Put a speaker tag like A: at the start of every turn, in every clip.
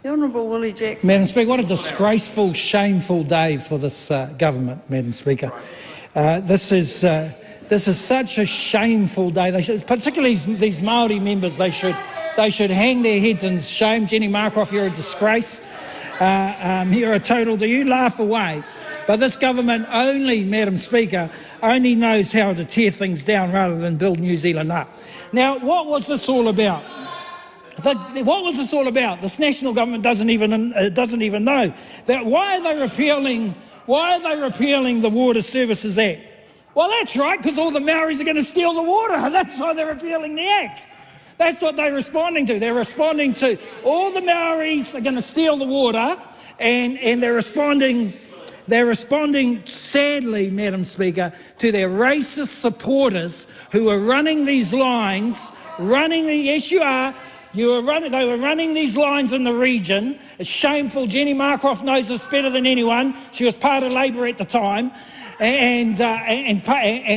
A: The Honourable Willie Jackson.
B: Madam Speaker, what a disgraceful, shameful day for this government, Madam Speaker. This is such a shameful day. They should, particularly these Māori members, they should hang their heads in shame. Jenny Markroft, you're a disgrace. You're a total. You laugh away. But this government only, Madam Speaker, only knows how to tear things down rather than build New Zealand up. Now, what was this all about? What was this all about? This national government doesn't even know that. Why are they repealing the Water Services Act? Well, that's right, because all the Maoris are going to steal the water. That's why they're repealing the act. That's what they're responding to. They're responding to all the Maoris are going to steal the water, and they're responding. They're responding, sadly, Madam Speaker, to their racist supporters who are running these lines, yes, you are. They were running these lines in the region. It's shameful. Jenny Markroft knows this better than anyone. She was part of Labour at the time and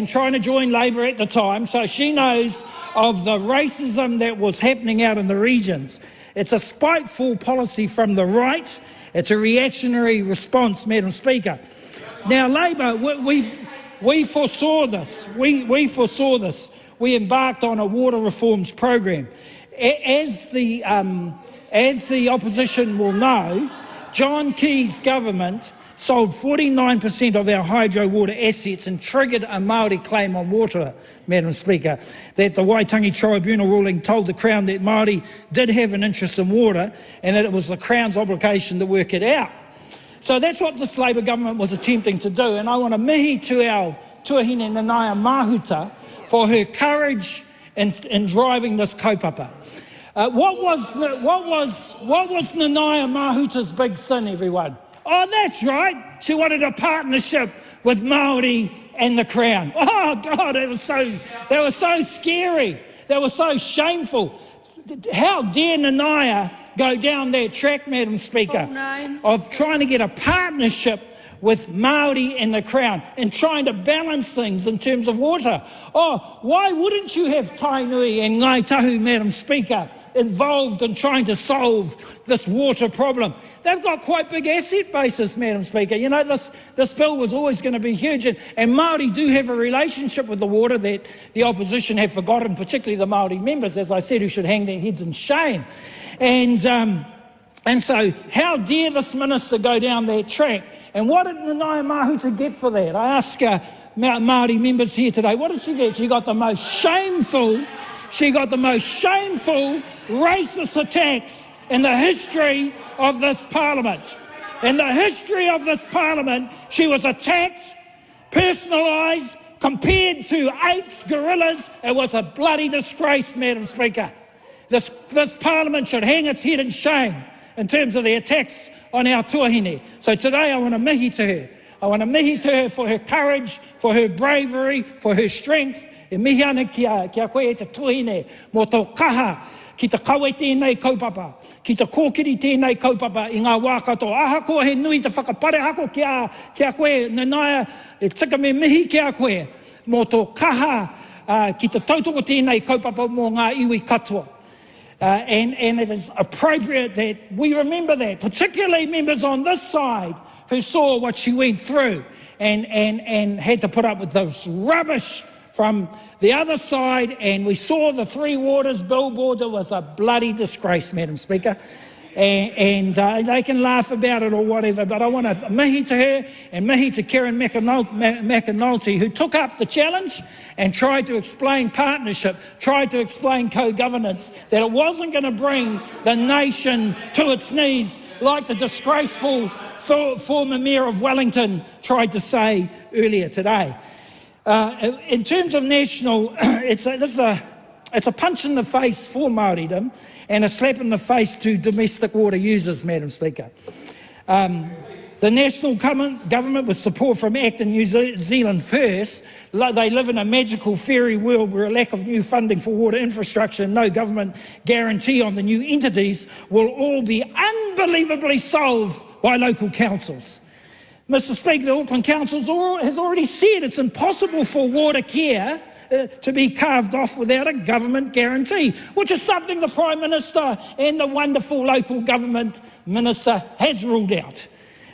B: trying to join Labour at the time, so she knows of the racism that was happening out in the regions. It's a spiteful policy from the right. It's a reactionary response, Madam Speaker. Now, Labour, we foresaw this. We foresaw this. We embarked on a water reforms program. As the opposition will know, John Key's government sold 49% of our hydro water assets and triggered a Māori claim on water, Madam Speaker, that the Waitangi Tribunal ruling told the Crown that Māori did have an interest in water and that it was the Crown's obligation to work it out. So that's what this Labour government was attempting to do, and I want to mihi to our tuahine Nanaia Mahuta for her courage in driving this kaupapa. What was Nanaia Mahuta's big sin, everyone? Oh, that's right. She wanted a partnership with Māori and the Crown. Oh, God, they were so scary. They were so shameful. How dare Nanaia go down that track, Madam Speaker, of trying to get a partnership with Māori and the Crown and trying to balance things in terms of water. Oh, why wouldn't you have Tainui and Ngai Tahu, Madam Speaker, involved in trying to solve this water problem? They've got quite big asset bases, Madam Speaker. You know, this bill was always going to be huge, and Māori do have a relationship with the water that the opposition have forgotten, particularly the Māori members, as I said, who should hang their heads in shame. And so how dare this minister go down that track? And what did Nanaia Mahuta get for that? I ask Māori members here today, what did she get? She got the most shameful racist attacks in the history of this parliament. In the history of this parliament, she was attacked, personalised, compared to apes, gorillas. It was a bloody disgrace, Madam Speaker. This parliament should hang its head in shame in terms of the attacks on our tuahine. So today I want to mihi to her. I want to mihi to her for her courage, for her bravery, for her strength. E mihi ana kia koe e te tuahine mō tō kaha ki te kawe tēnei kaupapa, ki te kōkiri tēnei kaupapa i ngā wā katoa. Aha koa he nui te whakapare hako kia koe, Nanaia, e tika me mihi kia koe mō tō kaha ki te tautoko tēnei kaupapa mō ngā iwi katoa. And it is appropriate that we remember that, particularly members on this side who saw what she went through and had to put up with this rubbish from the other side, and we saw the Three Waters billboard. It was a bloody disgrace, Madam Speaker. And they can laugh about it or whatever, but I want to mihi to her and mihi to Karen McAnulty, who took up the challenge and tried to explain partnership, tried to explain co-governance, that it wasn't going to bring the nation to its knees like the disgraceful former Mayor of Wellington tried to say earlier today. In terms of national, it's a punch in the face for WhangareiTim and a slap in the face to domestic water users, Madam Speaker. The national government, with support from ACT and New Zealand First, they live in a magical fairy world where a lack of new funding for water infrastructure and no government guarantee on the new entities will all be unbelievably solved by local councils. Mr. Speaker, the Auckland Council has already said it's impossible for water care to be carved off without a government guarantee, which is something the Prime Minister and the wonderful local government minister has ruled out.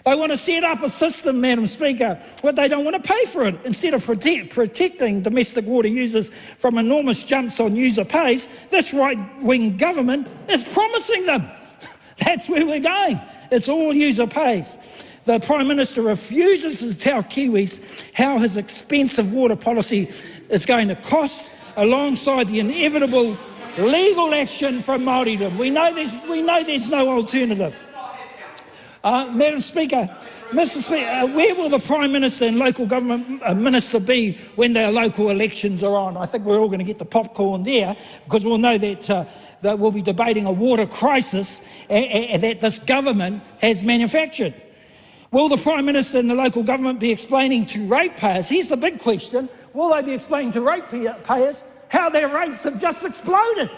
B: They want to set up a system, Madam Speaker, but they don't want to pay for it. Instead of protecting domestic water users from enormous jumps on user pays, this right-wing government is promising them. That's where we're going. It's all user pays. The Prime Minister refuses to tell Kiwis how his expensive water policy is going to cost, alongside the inevitable legal action from WhangareiTim. We know there's no alternative. Madam Speaker, Mr. Speaker, where will the Prime Minister and local government minister be when their local elections are on? I think we're all going to get the popcorn there, because we'll know that we'll be debating a water crisis that this government has manufactured. Will the Prime Minister and the local government be explaining to ratepayers? Here's the big question. Will they be explaining to ratepayers how their rates have just exploded?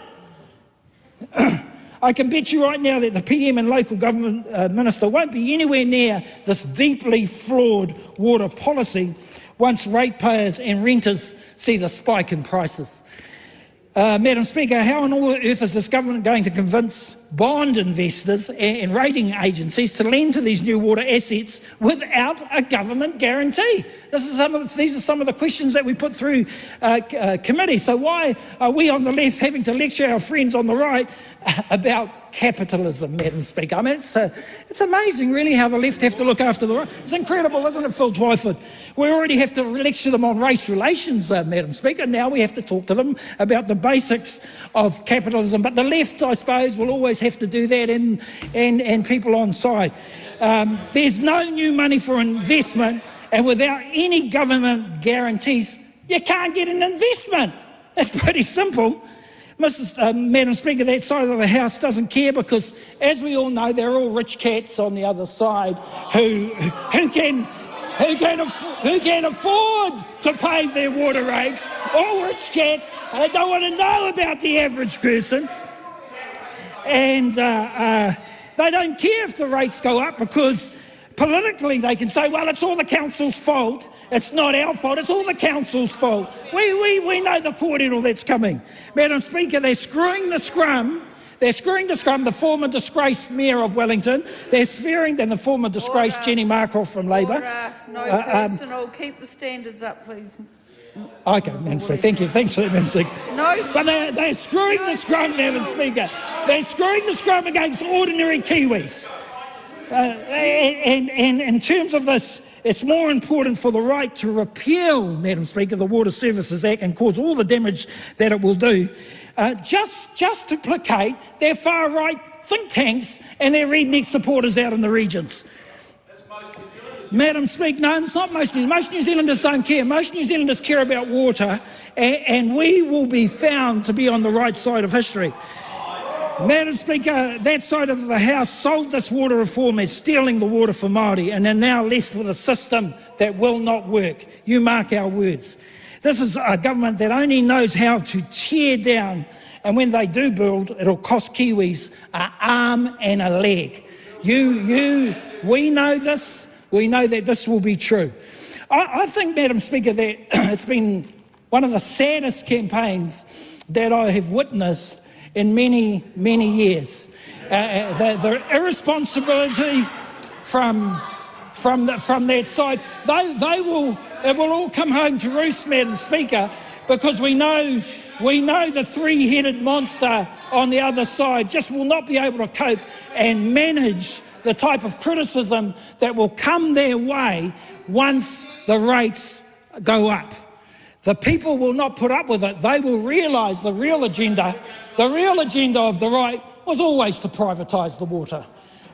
B: I can bet you right now that the PM and local government minister won't be anywhere near this deeply flawed water policy once ratepayers and renters see the spike in prices. Madam Speaker, how on earth is this government going to convince bond investors and rating agencies to lend to these new water assets without a government guarantee? These are some of the questions that we put through committee. So why are we on the left having to lecture our friends on the right about capitalism, Madam Speaker? I mean, it's amazing, really, how the left have to look after the right. It's incredible, isn't it, Phil Twyford? We already have to lecture them on race relations, Madam Speaker. Now we have to talk to them about the basics of capitalism. But the left, I suppose, will always have to do that, and people on side. There's no new money for investment, and without any government guarantees, you can't get an investment. It's pretty simple. Madam Speaker, that side of the House doesn't care, because, as we all know, they're all rich cats on the other side who can afford to pay their water rates. All rich cats. They don't want to know about the average person. And they don't care if the rates go up, because politically they can say, well, it's all the council's fault. It's not our fault, it's all the council's fault. We know the cordial that's coming. Madam Speaker, they're screwing the scrum. The former disgraced Mayor of Wellington. They're swearing the former disgraced Jenny Markroft from Labour.
A: No personal. Keep the standards up, please.
B: Okay, Madam Speaker, thank you. Thanks for that, Madam Speaker.
A: No.
B: But they're screwing the scrum, Madam Speaker. They're screwing the scrum against ordinary Kiwis. And in terms of this, it's more important for the right to repeal, Madam Speaker, the Water Services Act and cause all the damage that it will do, just to placate their far-right think tanks and their redneck supporters out in the regions. Madam Speaker, no, it's not most New Zealanders. Most New Zealanders don't care. Most New Zealanders care about water, and we will be found to be on the right side of history. Madam Speaker, that side of the House sold this water reform as stealing the water for Māori, and are now left with a system that will not work. You mark our words. This is a government that only knows how to tear down, and when they do build, it'll cost Kiwis an arm and a leg. We know this. We know that this will be true. I think, Madam Speaker, that it's been one of the saddest campaigns that I have witnessed in many, many years. The irresponsibility from that side, it will all come home to roost, Madam Speaker, because we know the three-headed monster on the other side just will not be able to cope and manage the type of criticism that will come their way once the rates go up. The people will not put up with it. They will realise the real agenda of the right was always to privatise the water.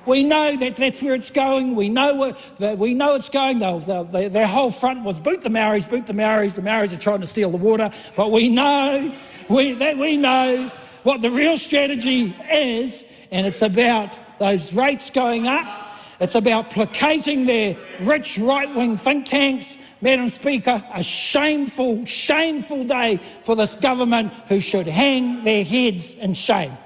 B: We know that that's where it's going. We know it's going. Their whole front was boot the Maoris. The Maoris are trying to steal the water. But we know what the real strategy is, and it's about those rates going up. It's about placating their rich right-wing think tanks. Madam Speaker, a shameful, shameful day for this government, who should hang their heads in shame.